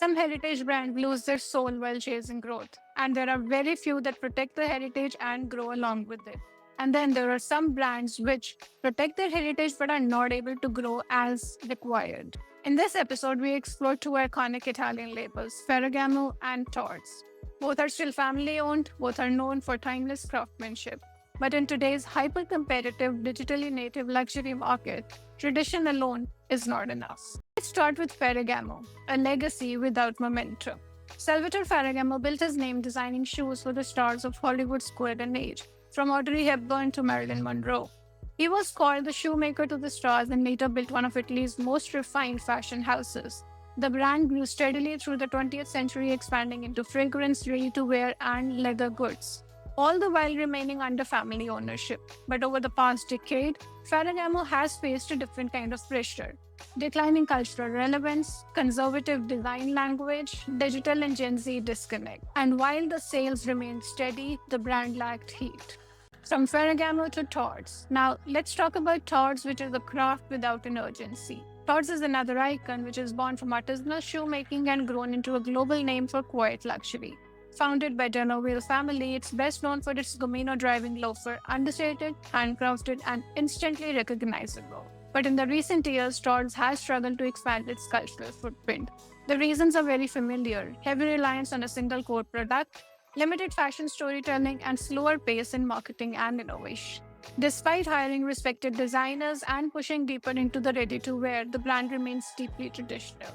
Some heritage brands lose their soul while chasing growth, and there are very few that protect the heritage and grow along with it. And then there are some brands which protect their heritage but are not able to grow as required. In this episode, we explore two iconic Italian labels, Ferragamo and Tod's. Both are still family owned, both are known for timeless craftsmanship. But in today's hyper competitive, digitally native luxury market, tradition alone is not enough. Let's start with Ferragamo, a legacy without momentum. Salvatore Ferragamo built his name designing shoes for the stars of Hollywood's golden age, from Audrey Hepburn to Marilyn Monroe. He was called the shoemaker to the stars and later built one of Italy's most refined fashion houses. The brand grew steadily through the 20th century, expanding into fragrance, ready to wear, and leather goods, all the while remaining under family ownership. But over the past decade, Ferragamo has faced a different kind of pressure. Declining cultural relevance, conservative design language, digital and Gen Z disconnect. And while the sales remained steady, the brand lacked heat. From Ferragamo to Tod's. Now, let's talk about Tod's, which is a craft without an urgency. Tod's is another icon which is born from artisanal shoemaking and grown into a global name for quiet luxury. Founded by Denorville family, it's best known for its Gomino driving loafer, understated, handcrafted, and instantly recognizable. But in the recent years, Tod's has struggled to expand its cultural footprint. The reasons are very familiar: heavy reliance on a single core product, limited fashion storytelling, and slower pace in marketing and innovation. Despite hiring respected designers and pushing deeper into the ready to wear, the brand remains deeply traditional.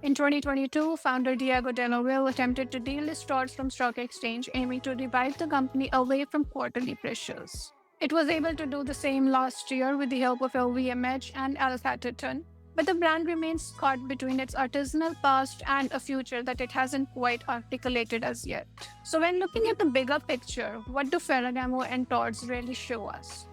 In 2022, founder Diego Denorville attempted to delist Tod's from stock exchange, aiming to revive the company away from quarterly pressures. It was able to do the same last year with the help of LVMH and Al Caterton, but the brand remains caught between its artisanal past and a future that it hasn't quite articulated as yet. So when looking at the bigger picture, what do Ferragamo and Tod's really show us?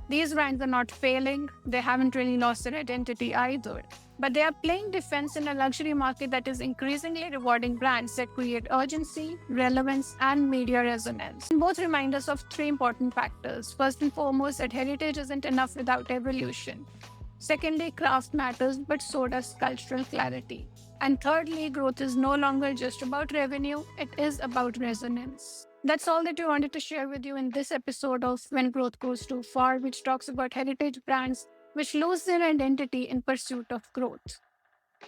These brands are not failing, they haven't really lost their identity either, but they are playing defense in a luxury market that is increasingly rewarding brands that create urgency, relevance, and media resonance. And both remind us of three important factors. First and foremost, that heritage isn't enough without evolution. Secondly, craft matters, but so does cultural clarity. And thirdly, growth is no longer just about revenue, it is about resonance. That's all that we wanted to share with you in this episode of When Growth Goes Too Far, which talks about heritage brands which lose their identity in pursuit of growth.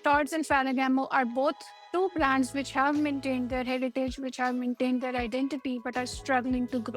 Tod's and Ferragamo are both two brands which have maintained their heritage, which have maintained their identity, but are struggling to grow.